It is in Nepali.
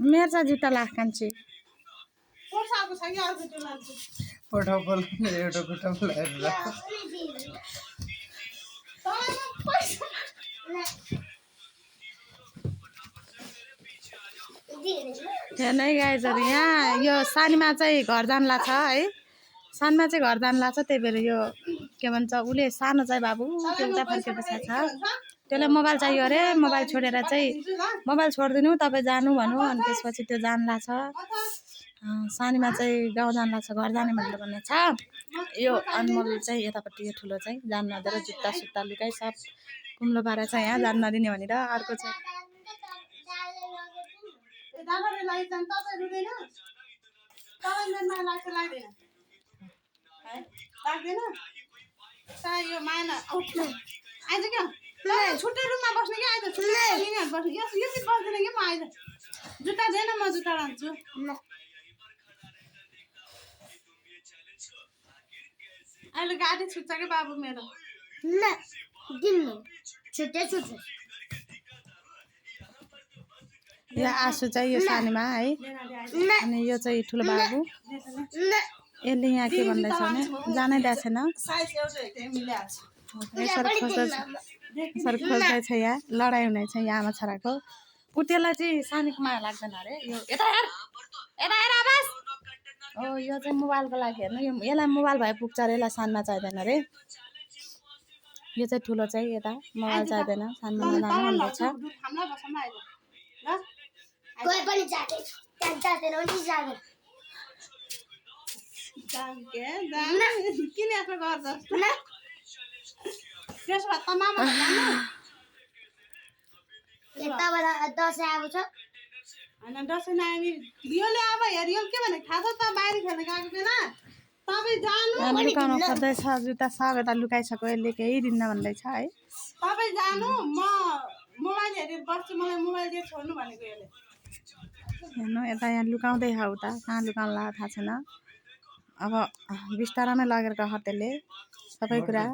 मेरो चाहिँ जुत्ता लाख कान्छी हेर्नै गाइजहरू यहाँ यो सानीमा चाहिँ घर जानला छ है सानमा चाहिँ घर जानला छ त्यही भएर यो के भन्छ उसले सानो चाहिँ बाबु त्यो उता फर्केर बसेको छ त्यसलाई मोबाइल चाहियो अरे मोबाइल छोडेर चाहिँ मोबाइल छोडिदिनु तपाईँ जानु भन्नु अनि त्यसपछि त्यो जानला छ सानीमा चाहिँ गाउँ जानला छ घर जाने भनेर भन्ने छ यो अनमोल चाहिँ यतापट्टि यो ठुलो चाहिँ जान नदिएर जुत्ता सुत्ता लुगाइ सब कुम्लो पारेर चाहिँ यहाँ जान नदिने भनेर अर्को चाहिँ छुट्टै रुममा बस्ने कि आइज बस्ने यो सिट बस्दैन कि म आइज जुत्ता दिएन म जुत्ता लान्छु अहिले गाडी छुट्छ कि बाबु मेरो ल दिनु छुट्टै छुट्छ यो आसु चाहिँ यो सानीमा है अनि यो चाहिँ ठुलो बाबु यसले यहाँ के भन्दैछ भने जानै दिएको छैन यसरी खोज्दैछ यहाँ लडाइँ हुनेछ यहाँ आमा छोराको ऊ त्यसलाई चाहिँ सानीको माया लाग्दैन अरे यो यता हेर आवाज हो यो चाहिँ मोबाइलको लागि हेर्नु यसलाई मोबाइल भए पुग्छ अरे यसलाई सानमा चाहिँदैन अरे यो चाहिँ ठुलो चाहिँ यता मोबाइल चाहिँदैन सानमा नजानु भन्दैछ दसैँ नानी रियोले अब हेरियो के भने थाहा छ त बाहिर खेल्न गएको थिएन तपाईँ जानु लुकाउनु खोज्दैछ जुत्ता सब यता लुकाइसक्यो यसले केही दिन्न भन्दैछ है तपाईँ जानु म मोबाइल हेरेर बस्छु मलाई मोबाइल दिएर छोड्नु भनेको यसले हेर्नु यता यहाँ लुकाउँदै हो उता कहाँ लुकाउनु लाग्यो थाहा छैन अब बिस्तारामै लगेर गयो त्यसले सबै कुरा म